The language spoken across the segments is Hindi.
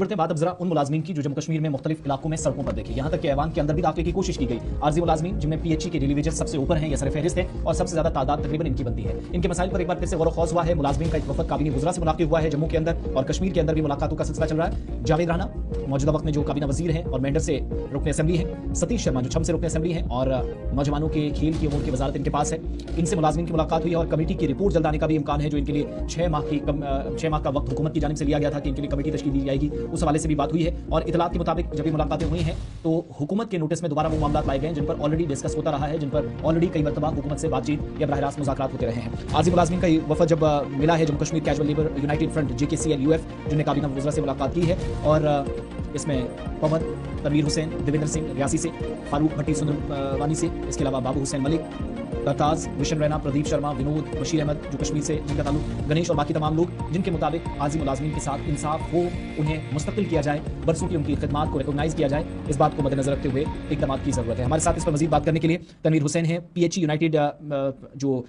करते हैं बात अब जरा उन मुलाजमीन की जो जम्मू कश्मीर में मुख्तलिफ इलाकों में सड़कों पर देखे, यहाँ तक कि ऐवान के अंदर भी दाखिले की कोशिश की गई। आर्जी मुलाजमीन जिनमें पीएचई के डेली वेजेस सबसे ऊपर हैं या सरफहरिस्त है और सबसे ज्यादा तादाद तकरीबन इनकी बनती है। इनके मसाइल पर एक बार फिर से गौर-व-खौज हुआ है। मुलाजमीन का एक वफद काबीना वज़रा से मुलाकात हुआ है जम्मू के अंदर और कश्मीर के अंदर भी मुलाकातों का सिलसिला चल रहा है। जावेद राना मौजूदा वक्त में जो काबीना वजीर हैं और मेंढर से रुकन असेंबली है, सतीश शर्मा जो छम से रुकन असेंबली है और नौजवानों के खेल की उमूर की वजारत इनके पास है। इनसे मुलाजमीन की मुलाकात हुई और कमेटी की रिपोर्ट जल्द आने का भी इम्कान है, जो इनके लिए 6 माह का वक्त हुकूमत की जानिब से लिया गया था कि इनके लिए कमेटी तश्कील दी जाएगी। उस हवाले से भी बात हुई है और इतलात के मुताबिक जब ये मुलाकातें हुई हैं तो हुकूमत के नोटिस में दोबारा वो मामला लाए गए हैं जिन पर ऑलरेडी डिस्कस होता रहा है, जिन पर ऑलरेडी कई मरतबा हुकूमत से बातचीत या बराह रास्त मुज़ाकरात होते रहे हैं। आर्जी मुलाजमीन का वफद जब मिला है Jammu Kashmir casual labour United front JKCL UF जिन्होंने काबीना वज़रा से मुलाकात की है और इसमें पवन, तनवीर हुसैन, देवेंद्र सिंह रियासी से, फारूक भट्टी सुंदरवानी से, इसके अलावा बाबू हुसैन मलिक, दरताज, विशन रैना, प्रदीप शर्मा, विनोद, बशीर अहमद जो कश्मीर से जिनका ताल्लुक, गणेश और बाकी तमाम लोग जिनके मुताबिक आर्जी मुलाजमीन के साथ इंसाफ हो, उन्हें मुस्तकिल किया जाए, बरसों की उनकी खिदमात को रिकॉग्नाइज किया जाए, इस बात को मद्देनजर रखते हुए इकदाम की जरूरत है। हमारे साथ इस पर मजीद बात करने के लिए तनवीर हुसैन है, PHE यूनाइटेड जो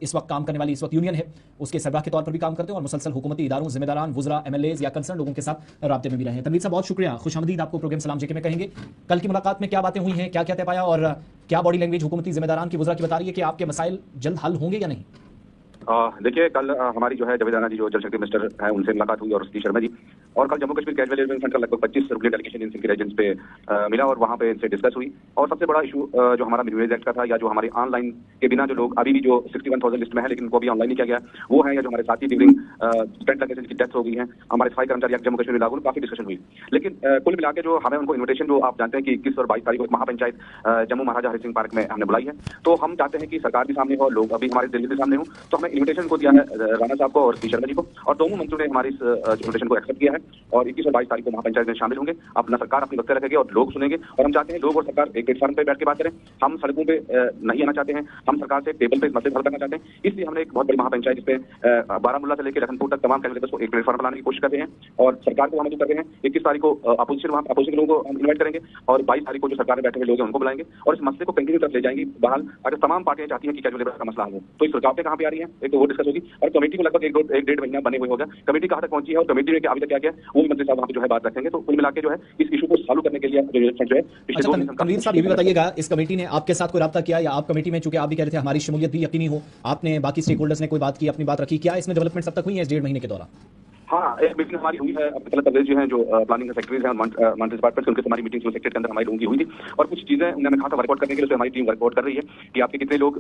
इस वक्त काम करने वाली इस वक्त यूनियन है उसके सरबराह के तौर पर भी काम करते हैं और मुसलसल हुकूमती इदारों, जिम्मेदारान, वुज़रा, MLAs या कंसर्न लोगों के साथ राब्ते में भी रहे हैं। तनवीर साहब बहुत शुक्रिया, खुशआमदीद आपको प्रोग्राम सलाम JK में कहेंगे। कल की मुलाकात में क्या बातें हुई हैं, क्या क्या तय पाया और क्या बॉडी लैंग्वेज हुकूमती जिम्मेदारान की, वुज़रा की बता रही है कि आपके मसाइल जल्द हल होंगे या नहीं? देखिए, कल हमारी जो है जावेद राना जी जो जल शक्ति मिनिस्टर है उनसे मुलाकात हुई और सतीश शर्मा जी, और कल Jammu Kashmir casual labour front का लगभग 25 रुकनी डेलीगेशन इनके रेजिडेंस पे मिला और वहाँ पे इनसे डिस्कस हुई। और सबसे बड़ा इशू जो हमारा मिनिमम वेज एक्ट का था या जो हमारे ऑनलाइन के बिना जो लोग अभी भी जो 61,000 लिस्ट में है लेकिन उनको अभी ऑनलाइन नहीं किया गया वो है, या जो हमारे साथी ड्यूरिंग स्टूडेंट लगेशन की डेथ हो गई है, हमारे सफाई कर्मचारी एक्ट जम्मू कश्मीर लागू काफी डिस्कशन हुई। लेकिन कुल मिला के जो हमें उनको इन्विटेशन जो आप जानते हैं कि 21 और 22 तारीख को महापंचायत जम्मू महाराजा हरि सिंह पार्क में हमने बुलाई है, तो हम चाहते हैं कि सरकार भी सामने हो, लोग अभी हमारे दिल्ली के सामने हो, तो हमें इन्विटेशन को दिया है राणा साहब को और सी शर्मा जी को, और दोनों मंत्रियों ने हमारी इस इन्विटेशन को एक्सेप्ट किया है और 21 और 22 तारीख को महापंचायत में शामिल होंगे। अपना सरकार अपनी वक्त रखेगी और लोग सुनेंगे और हम चाहते हैं लोग और सरकार एक प्लेटफॉर्म पे बैठ के बात करें। हम सड़कों पे नहीं आना चाहते हैं, हम सरकार से टेबल पे इस मसले हल करना चाहते हैं। इसलिए हमने एक बहुत बड़ी महापंचायत जिसपे बारामूला से लेकर लखनपुर तक तमाम कैंडिडेट्स को एक प्लेटफॉर्म बनाने की कोशिश कर रहे हैं और सरकार को हम मदद कर रहे हैं। 21 तारीख को अपोजिशन लोगों को हम इन्वाइट करेंगे और 22 तारीख को जो सरकार में बैठे हुए लोग हैं उनको बुलाएंगे और इस मसले को कंटिन्यू तक ले जाएंगे। बहरहाल अगर तमाम पार्टियां चाहती हैं कि कैजुअल लेबर का मसला हल हो तो इस रुकावटें कहां पे आ रही हैं, एक तो वो डिस्कस होगी और कमेटी को लगभग एक डेढ़ महीना बने हुए होगा। कमेटी कहां तक पहुंची है और कमेटी में अभी तक क्या किया वो भी मंत्री साहब वहां पे जो है बात रखेंगे। तो कुल मिला के जो है इस इशू को सॉल्व करने के लिए जो है तनवीर साहब ये भी बताइएगा, इस कमेटी ने आपके साथ कोई राब्ता किया या आप कमेटी में, चूंकि आप भी कह रहे थे हमारी शमूलियत भी यकीनी हो, आपने बाकी स्टेक होल्डर्स ने कोई बात की, अपनी बात रखी, क्या इसमें डेवलपमेंट अब तक हुई है इस 1.5 महीने के दौरान? हाँ, एक मीटिंग हमारी हुई है तवेज जो है जो प्लानिंग सेक्रेटरीज हैं मंत्री डिपार्टमेंट उनके हमारी मीटिंग सेक्रेटरी के अंदर हमारी लोगों की हुई थी और कुछ चीजें उन्होंने कहा था वर्कआउट करने के लिए, हमारी टीम वर्कआउट कर रही है कि आपके कितने लोग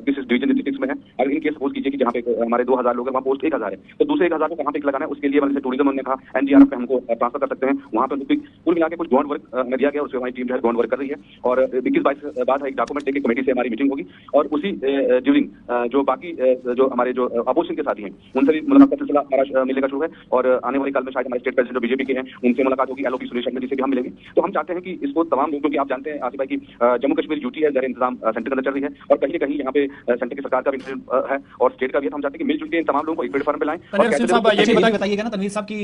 किस डिवीजन डिस्ट्रिक्ट में है। अगर इनके सपोज कीजिए कि जहाँ पे हमारे 2000 लोग हैं वहाँ पोस्ट 1000 है, तो दूसरे 1000 को कहाँ पे लगाना है उसके लिए मतलब टूरिज्म उन्होंने कहा NDRF पे हमको ट्रांसफर कर सकते हैं वहाँ पे। कुल मिला के कुछ ग्राउंड वर्क हमें दिया गया, उससे हमारी टीम जो है ग्राउंड वर्क कर रही है और 21-22 बाद एक डॉक्यूमेंट लेके कमेटी से हमारी मीटिंग होगी और उसी ड्यूरिंग जो बाकी जो हमारे जो अपोजिशन के साथी हैं उनसे भी मुलाकात का सिलसिला हमारा मिलने का शुरू है और आने वाली में शायद हमारे स्टेट प्रेसिडेंट BJP के हैं उनसे मुलाकात होगी, LOP सुरेश शर्मा जी से भी हम मिलेंगे। तो हम चाहते हैं कि इसको तमाम लोगों, क्योंकि आप जानते हैं आसिफ भाई की जम्मू कश्मीर ड्यूटी है, ज़र इंतजाम सेंटर के अंदर चल रही है और कहीं न कहीं यहाँ पे सेंटर की सरकार का भी है और स्टेट का भी है। हम चाहते हैं कि मिलजुल के इन तमाम लोगों को एक प्लेटफॉर्म पे लाएं। ये बताइएगा ना तनवीर साहब की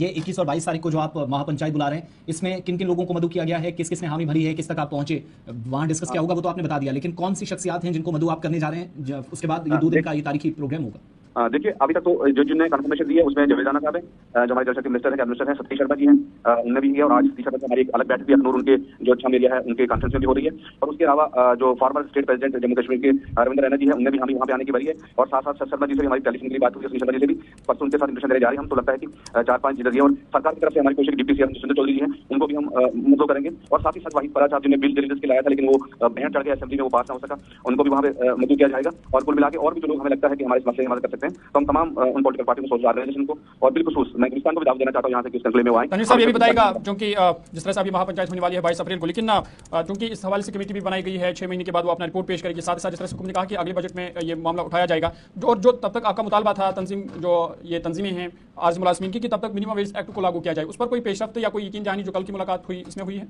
ये 21 और 22 तारीख को जो आप महापंचायत बुला रहे हैं इसमें किन किन लोगों को मदु किया गया है, किस किस ने हामी भरी है, किस तक आप पहुंचे, वहां डिस्कस क्या होगा वो तो आपने बता दिया, लेकिन कौन सी शख्सियात हैं जिनको मदु आप करने जा रहे हैं, उसके बाद ये 2 दिन का ये तारीखी प्रोग्राम होगा? देखिए, अभी तक तो जो जिनने कंफर्मेशन दी है उसमें जावेद राना साहब है जो हमारे जल शक्ति मिनिस्टर है, मिनिस्टर है, सतीश शर्मा जी हैं, उन्होंने भी किया और आज सतीश शर्मा हमारी एक अलग बैठक भी अखनूर उनके जो छम एरिया है उनके कॉन्फ्रेंस में भी हो रही है और उसके अलावा जो farmer state president Jammu Kashmir के रविंद्र रैना जी है उन्हें भी हमें वहाँ पे आने की बारी है और साथ साथ शर्मा जी से भी हमारी टेलीफोन की बात हुई है, सतीश शर्मा जी से भी परसों उनके साथ इंप्रेशन देने जा रहे हैं। हम तो लगता है कि 4-5 चीजें दी और सरकार की तरफ से हमारी कोशिश डिप्टी CM सुंदर चौधरी जी हैं उनको भी हम मुद्दों करेंगे और साथ ही साथ वाहिद फराज साहब जिन्हें बिल डिलीवर्स के लाया था लेकिन वो बहन चढ़ गया असेंबली में, वो पास ना हो सका, उनको भी वहाँ पे मुद्दों किया जाएगा और कुल मिला के और भी जो लोग हमें लगता है कि हमारे मसले में मदद कर सकते हैं तो हम तमाम उन पॉलिटिकल पार्टी को सोच रहे हैं को और बिल्कुल मैं पाकिस्तान को भी दाव देना चाहता हूं यहां से कि इस कंक्लेव में आए। तनवीर साहब ये भी बताएगा क्योंकि जिस तरह से अभी महापंचायत होने वाली है 22 अप्रैल को, लेकिन क्योंकि इस हवाले से कमेटी भी बनाई गई है 6 महीने के बाद वो अपना रिपोर्ट पेश करेगी, साथ ही साथ जिस तरह से हुकूमत ने कहा कि अगले बजट में ये मामला उठाया जाएगा और जो तब तक आपका मुतालबा था तंजीम जो ये तंजीमें हैं आर्जी मुलाजमीन की कि तब तक मिनिमम वेज एक्ट को लागू किया जाए, उस पर कोई पेशरफ्त या कोई यकीन दहानी जो कल की मुलाकात हुई इसमें हुई है?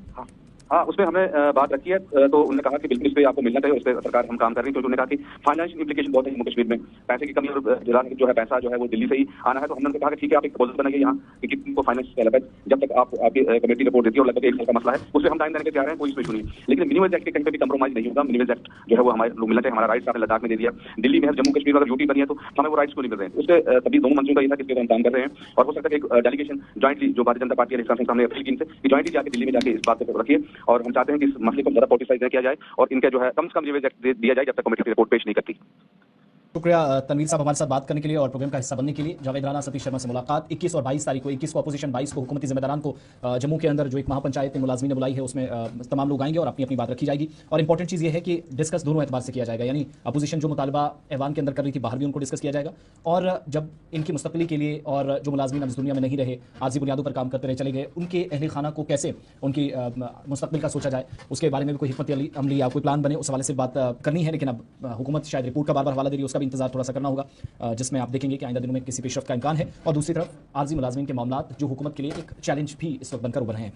हाँ, उसमें हमने बात रखी है, तो उन्होंने कहा कि बिल्कुल इस पे आपको मिलना चाहिए, उस पे सरकार हम काम कर रही है, क्योंकि उन्होंने कहा कि फाइनेंशियल इम्प्लीकेशन बहुत है जम्मू कश्मीर में, पैसे की कमी और जो है पैसा जो है वो दिल्ली से ही आना है। तो हमने उनको कहा कि ठीक है, आप एक प्रपोजल बनाइए यहाँ कि कितनी को फाइनेंस डेवलप है, जब तक आपकी कमेटी रिपोर्ट देती है, और लगभग 1 साल का मसला है, उस पर हम टाइम देने के तैयार हैं, कोई इशू नहीं है। लेकिन मिनिमम एक्ट के कहीं पे भी कंप्रोमाइज नहीं होगा। मिनिमम एक्ट जो है वो हमारे लोग मिलना चाहिए, हमारा राइट्स आपने लद्दाख में दे दिया, दिल्ली में है, जम्मू कश्मीर में अगर यूटी बनी है तो हमें वो राइट्स क्यों नहीं मिल रहे हैं। उससे तभी दोनों मंत्रियों का ये था कि हम काम कर रहे हैं, और हो सकता है एक डेलीगेशन ज्वाइंटली जो भारतीय जनता पार्टी है इसका सामने अपील की इनसे कि ज्वाइंटली जाके दिल्ली में जाके इस बात को रखिए, और हम चाहते हैं कि इस मसले को ज़्यादा पॉलिटिसाइज न किया जाए और इनके जो है कम से कम रिवेज दिया जाए जब तक कमेटी की रिपोर्ट पेश नहीं करती। शुक्रिया तनवीर साहब हमारे साथ बात करने के लिए और प्रोग्राम का हिस्सा बनने के लिए। जावेद राणा सतीश शर्मा से मुलाकात 21 और 22 तारीख को, 21 को अपोजिशन, 22 को हुकूमती जिम्मेदारान को जम्मू के अंदर जो एक महापंचायत ने मुलाजमी ने बुलाई है उसमें तमाम लोग आएंगे और अपनी अपनी बात रखी जाएगी। और इंपॉर्टेंट चीज़ ये है कि डिस्कस दोनों एतबार से किया जाएगा, यानी अपोजिशन जो मुतालबा ऐवान के अंदर कर रही थी बाहर भी उनको डिस्कस किया जाएगा, और जब इनकी मुस्तकबिली के लिए और जो मुलाजमीन अब इस दुनिया में नहीं रहे, आर्जी बुनियादों पर काम करते रहे चले गए, उनके अहल खाना को कैसे उनकी मुस्तकबिल का सोचा जाए, उसके बारे में भी कोई हिकमत अमली या कोई प्लान बने, उस हवाले से बात करनी है। लेकिन अब हुकूमत शायद रिपोर्ट का बार बार हवाला दे रही है, उसका भी इंतजार थोड़ा सा करना होगा, जिसमें आप देखेंगे कि आइंदा दिनों में किसी पेशरफ्त का इम्कान है। और दूसरी तरफ आर्जी मुलाजमीन के मामलात जो हुकूमत के लिए एक चैलेंज भी इस वक्त बनकर उभर रहे हैं।